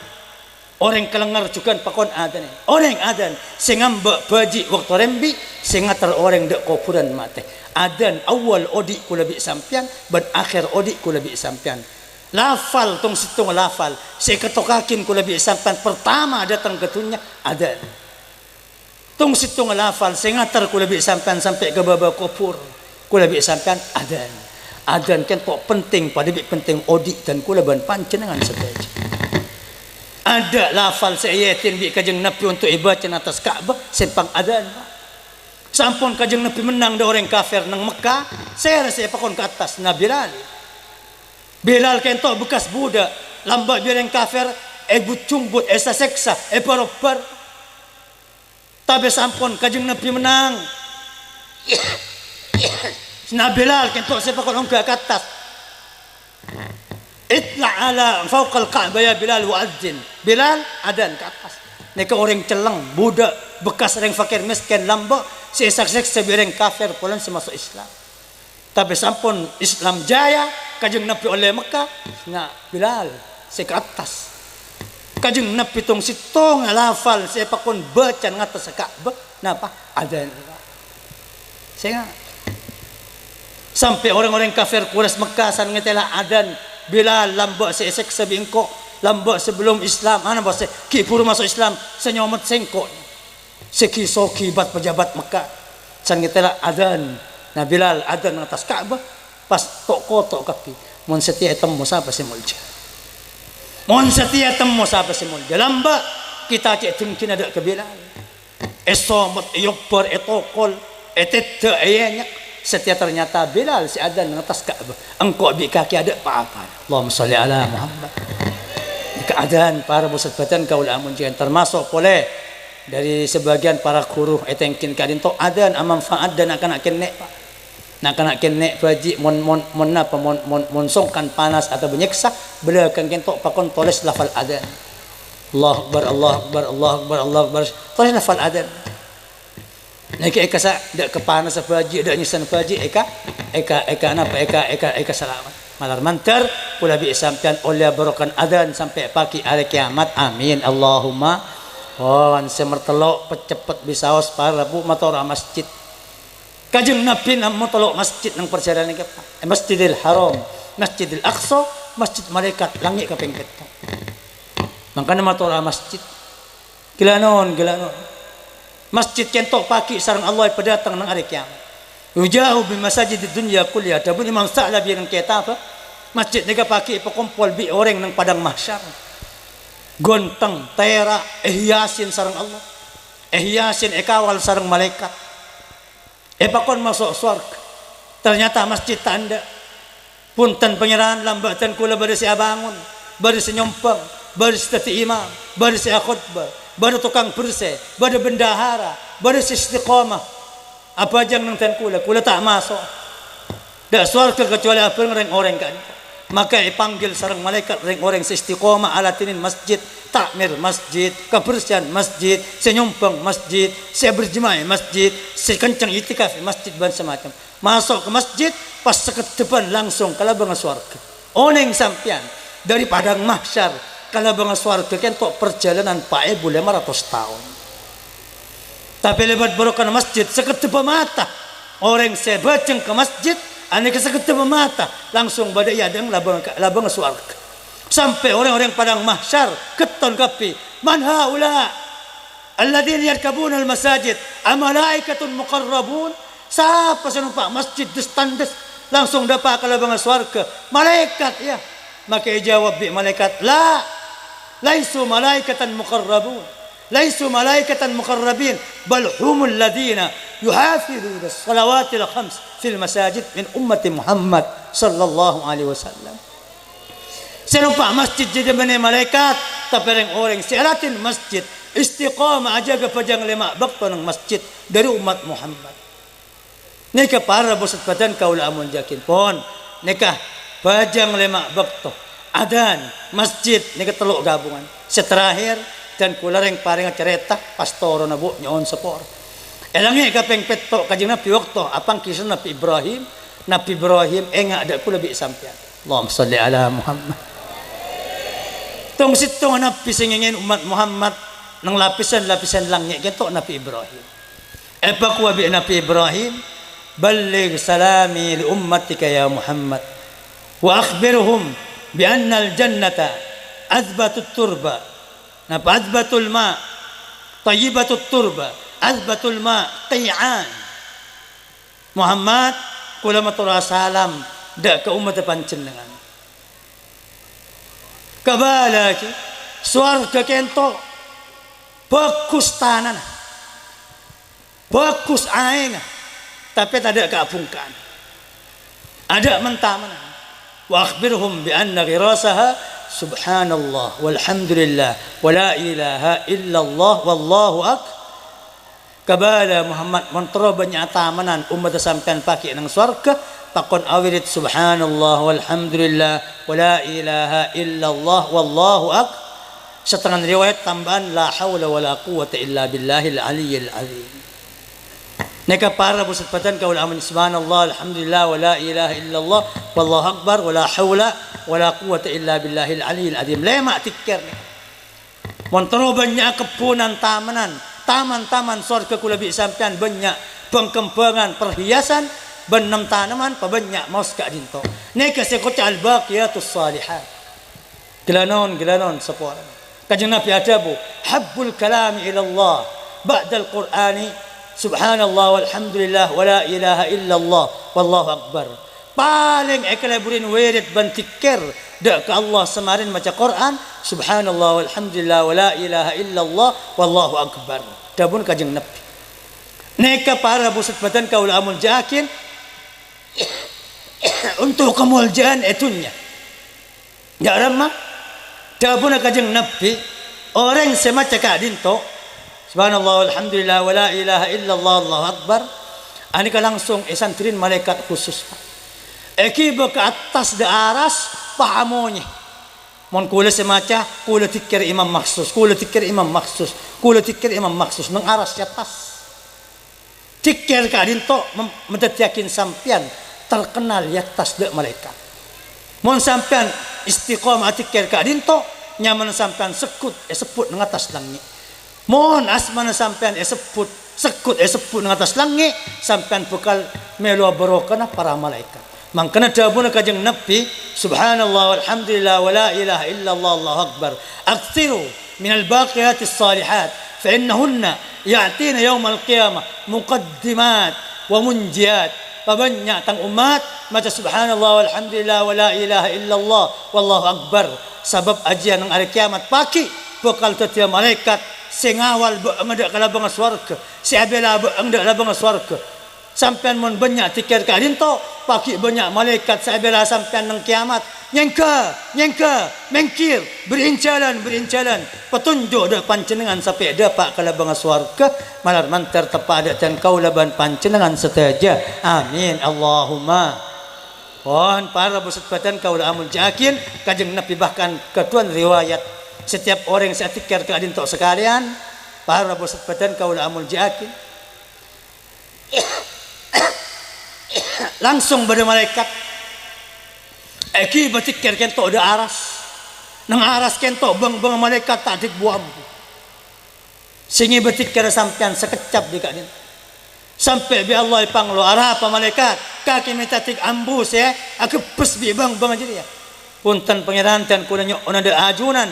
Orang kelengar juga pakon adan. Orang adan singam baji waktu rembi singa ter orang dek kuburan mate. Adan awal odi kula bi sampian, ban akhir odi kula bi sampian. Lafal tong situng lafal. Saya ketokakin kula bi sampian pertama datang ketunya adan. Tong situng lafal singa ter kula bi sampian sampai ke baba kubur. Kula bi sampian adan. Adan kan kok penting pada bi penting odi dan kula ban panjenengan sebagai. Ada lafal seayatin bi kajeng Nabi untuk ibadah atas Ka'bah sempang adan. Sampun kajeng Nabi menang da orang kafir nang Mekah, saya rasa pakon ke atas na Bilal. Bilal kento bekas budak, lambat bireng kafir but cumbut esa seksa barobar. Tapi sampun kajeng Nabi menang. Na Bilal kento saya pakon ke atas. Itla ala fauqal Ka'bah ya Bilal wa'adzin. Bilal adan ke atas. Neka orang celeng, budak, bekas orang fakir miskin lambak, sesak-sak sebireng kafir pulang semasuk Islam. Tapi sampun Islam jaya, kajeng Nabi oleh Mekah, na Bilal, saya ke atas. Kajeng Nabi tong sitong lafal, saya pakon baca ngatas Ka'bah, napa? Adan. Saya sampai orang-orang kafir Quraisy Mekah san ngetela adan. Bilal lambak seesek sebingkok lambak sebelum Islam ana bos ki puru masuk Islam senyomet sengkok seki soki bat pejabat Mekah san ngetela adan na Bilal adan atas Ka'bah pas tok kotok kaki mun setia temu sapa si mulja mun setia temu sapa si mulja lambak kita cek tengkin ada ke Bilal esomot yopper etokol etette ayanyak. Setiap ternyata Bilal si adan atas Ka'bah. Engkau bi kaki ada apa-apa. Allahumma sholli ala Muhammad. Keadaan para musafatan kaula amun jangan termasuk boleh dari sebagian para guru etengkin kadin to adan manfaat dan akan nek Pak. Nak kena nek baji mon songkan panas atau menyiksa beliau kan kentok pakon tulis lafal adan. Allahu akbar Allahu akbar Allahu akbar Allahu akbar. Tulis lafal adan. Nek eka sa dak kepanas baji dak nyisan baji eka selamat malar mantar pula bi sampean oleh barokan adzan sampai pagi hari kiamat amin Allahumma wan semertelok cepet bisaos para bu matora masjid kajeng Nabi nam motelok masjid nang perjalanan ke Masjidil Haram Masjidil Aqsa masjid malaikat langit kaping 7 mangkana matora masjid gilanon masjid kentok pagi sareng Allah pedatang nang hari kiamat. Yujahu bi masajid dunya kulliha. Dabun Imam Sa'labi nang kita apa? Masjid nega pagi pakumpul bi orang nang padang mahsyar. Gonteng, tera, ihyasin sareng Allah. Ihyasin ekawal sareng malaikat. Pakon masuk surga. Ternyata masjid tanda. Punten penyerahan lambatan kula bari si abangun, bari si nyompang, bari si tati imam, bari si khutbah. Baru tukang bersih, baru bendahara, baru istiqamah. Apa aja nang ten kula tak masuk. Dak surga kecuali apa orang kan. Maka dipanggil sareng malaikat orang istiqamah alatinin masjid, takmir masjid, kebersihan masjid, senyumpang masjid, saya berjemaah masjid, sekencang itikaf masjid dan semacam. Masuk ke masjid pas sekedepan langsung kalau bang surga. Oneng sampian dari padang mahsyar kalau bang surga kentok perjalanan 4.500 tahun. Tapi lebat berokan masjid sekedepan mata orang saya baceng ke masjid ane kesekedepan mata langsung badai yadang labang surga. Sampai orang-orang padang mahsyar keton kapi man haula alladzina yarkabuna almasajid amalaikatun muqarrabun. Siapa senumpak masjid destandes langsung dapat kalau bang surga malaikat ya. Maka jawab bi malaikat la laisu malaikatan muqarrabun laisu malaikatan muqarrabin bal humul ladina yuhafiduna as-salawatil khams fil masajid min ummati Muhammad sallallahu alaihi wasallam. Serupa masjid jadi benih malaikat tapi orang-orang siaratin masjid istiqamah aja ke pajang lima bakto ng masjid dari umat Muhammad. Nika para bosat badan kaula amun jakin pon. Nika pajang lima bakto. Adan masjid nika teluk gabungan. Seterakhir dan kula ring paring cerita pastoro na bu nyon sepor. Elangi kapeng peto kajing Nabi waktu apang kisah Nabi Ibrahim. Nabi Ibrahim enggak ada kula bi sampean. Allahumma sholli ala Muhammad. Tong sitong Nabi singingin umat Muhammad nang lapisan-lapisan langit ketok Nabi Ibrahim. Apa kuwa bi Nabi Ibrahim? Balligh salami li ummatika ya Muhammad wa akhbirhum bi anna al jannata azbatut turba. Napa azbatul ma tayyibatut turba azbatul ma tay'an. Muhammad kula matur salam dak ke umat panjenengan. Kabala ki swarga kento bagus tanah, bagus air, tapi tak ada keabungkan, ada mentah-mentah. Wa akhbirhum bi anna ghirasaha subhanallah walhamdulillah wa la ilaha illallah wallahu akbar. Kabala Muhammad mentero banyak tamanan umat sampean pakai nang swarga pakon awirit subhanallah walhamdulillah wa la ilaha illallah wallahu akbar. Setengah riwayat tambahan la haula wala quwata illa billahil aliyyil azim. Neka para busat patan kaul aman subhanallah alhamdulillah wala ilaha illallah wallahu akbar wala haula wala quwata illa billahil aliyyil azim. Lema tikir ni. Montoro banyak kepunan tamanan, taman-taman surga kula bi sampean banyak pengkembangan perhiasan benam tanaman pabanyak maus ka dinto. Neka sekota al baqiyatus salihat. Gilanon sepora. Kajang Nabi adabu habbul kalami ila Allah ba'da al-Qur'ani subhanallah walhamdulillah wa la ilaha illallah wallahu akbar. Paling ekalaburin wirid bantikir dak ke Allah semarin baca Quran subhanallah walhamdulillah wa la ilaha illallah wallahu akbar. Dabun kajang Nabi. Neka para busat badan kaul amul jakin untuk kemuliaan itunya. Ya ramah dabun kajeng Nabi orang semacam kadinto subhanallah alhamdulillah wa la ilaha illallah allahu akbar anika langsung esantrin malaikat khusus ekiba ke atas de aras pahamonye mon kula semacam kula tikir imam maksus kula tikir imam maksus nang aras di atas tikir kadinto mendet yakin sampian terkenal di atas de malaikat mon sampean istiqamah tikir kadinto nyaman sampean sekut seput nang atas langit. Mohon asmana sampean seput sekut seput nang atas langit sampean bekal melu barokah para malaikat. Mangkana dabuna kajeng Nabi subhanallah walhamdulillah wa la ilaha illallah allahu akbar. Aktsiru min al-baqiyatis salihat fa innahunna ya'tina yawm al-qiyamah muqaddimat wa munjiyat. Pabanyak tang umat maca subhanallah walhamdulillah wa la ilaha illallah wallahu akbar sabab ajian ng hari kiamat paki bakal tetia malaikat sing awal ngada kalabang swarga si abela ngada kalabang swarga sampean mun banyak tikir kadinto paki banyak malaikat si abela sampean ng kiamat nyengka mengkir berincalan petunjuk dak panjenengan sampai dapat kalabang swarga malar mantar tepada dan kaulaban panjenengan seteja amin Allahumma. Pohon para busat badan kaula amul jakin kajeng Nabi bahkan ketuan riwayat setiap orang yang tikir ke adinto sekalian para busat badan kaula amul jakin langsung pada malaikat eki batikir kento ada aras nang aras kento bang malaikat tak dik buam singi batikir sampean sekecap di kadin sampai bi Allah panglo arah apa malaikat kaki minta tik ambus ya aku pes bi bang aja ya punten pangeran dan kunanya ada ajunan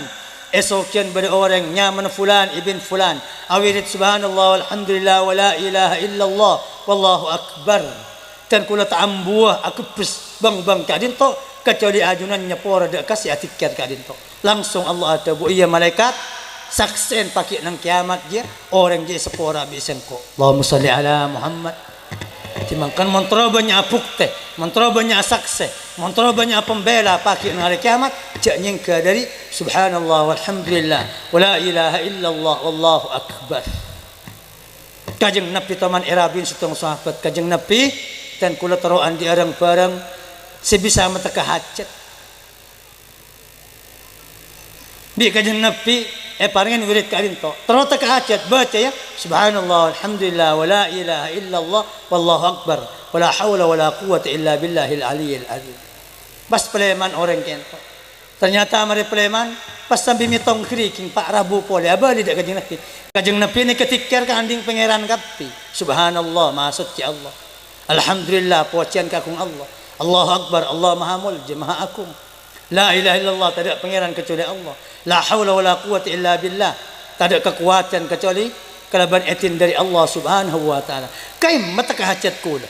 esokian pada orang nyaman fulan ibn fulan awirid subhanallah walhamdulillah wa la ilaha illallah wallahu akbar dan kula taambuah aku pes bang kadinto kecuali ajunannya pora dak kasih atikir kadinto langsung Allah ada bu iya malaikat saksen pakai nang kiamat dia orang dia sepora bisengko Allahumma sholli ala Muhammad Timangkan montrobanya bukti, montrobanya sakse, montrobanya pembela pagi hari kiamat. Jaknya ke dari subhanallah walhamdulillah wala ilaha illallah wallahu akbar. Kajeng Nabi taman irabin sutong sahabat kajeng Nabi dan kula teroan di arang barang sebisa meteka hajat. Bi kajeng Nabi paringin wirid ka rinto. Terus teka hajat baca ya subhanallah alhamdulillah wala ilaha illallah wallahu akbar wala haula wala quwwata illa billahil aliyyil azim. Pas peleman orang kento. Ternyata mari peleman pas sambil mitong kriking Pak Rabu pole abali dak kajeng Nabi. Kajeng Nabi ni ketikir ka anding pangeran kapi. Subhanallah maha suci Allah. Alhamdulillah pujian ka kung Allah. Allahu akbar Allah maha mulji maha agung. La ilaha illallah tak ada pangeran kecuali Allah. La haula wala quwwata illa billah. Tak ada kekuatan kecuali kalaban etin dari Allah Subhanahu wa taala. Kay mataka hajat kula.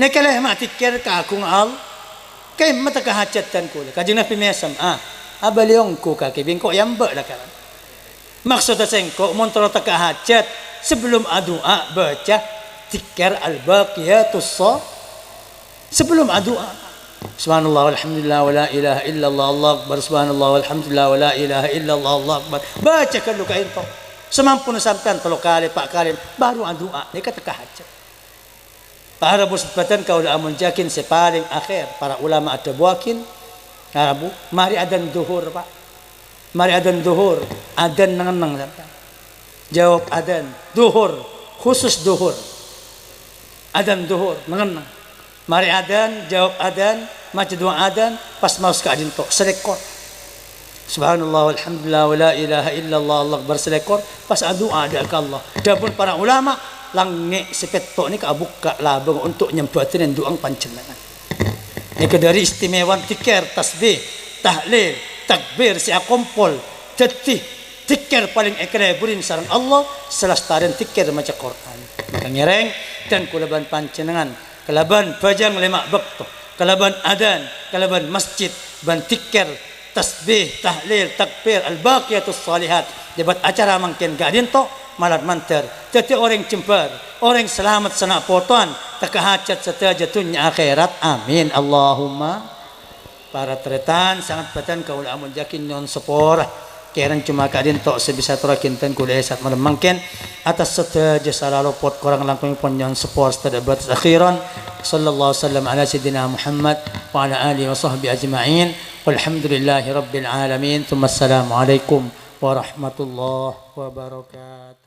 Nekalah matikir ka kung al. Kay mataka hajat tan kula. Kajeng Nabi mesam abaliong ko ka kibingko yamba la karan. Maksud sengko montro taka hajat sebelum doa baca zikir al-baqiyatus shah. Sebelum doa subhanallah walhamdulillah wala ilaha illallah Allah akbar subhanallah walhamdulillah wala ilaha illallah Allah akbar baca kalau ka ito semampu na sampean 3 kali 4 kali baru doa ni kata hajat para busbatan kau la amun jakin si paling akhir para ulama ada buakin karabu mari adan duhur Pak mari adan duhur adan nanganang jawab adan duhur khusus duhur adan duhur nanganang mari adan, jawab adan, maca doa adan, pas mau sekadin tok selekor. Subhanallah walhamdulillah wala ilaha illallah Allah akbar selekor, pas doa ada ke Allah. Dapun para ulama langne sepet tok ni kabuka labang untuk nyembatin doang panjenengan. Ini dari istimewa zikir, tasbih, tahlil, takbir sia kompol, tetih zikir paling ekreburin sareng Allah selastaren zikir maca Quran. Maka ngereng dan kulaban panjenengan kalaban bajang lemak bekto, kalaban adan, kalaban masjid, ban tikir, tasbih, tahlil, takbir, al-baqiyatus salihat. Debat acara mangkin gadin to malat manter. Teti orang cembar, orang selamat sana potuan, tak hajat setaja dunya akhirat. Amin Allahumma. Para tretan sangat batan kaula amun jakin non sepora. Keren cuma kadin tok sebisa terakin ten kuliah saat malam mungkin atas setaja salah lopot korang langkung pun yang support pada batas akhiran sallallahu sallam ala sayyidina Muhammad wa ala alihi wa sahbihi ajma'in walhamdulillahi rabbil alamin thumma assalamu alaikum warahmatullahi wabarakatuh.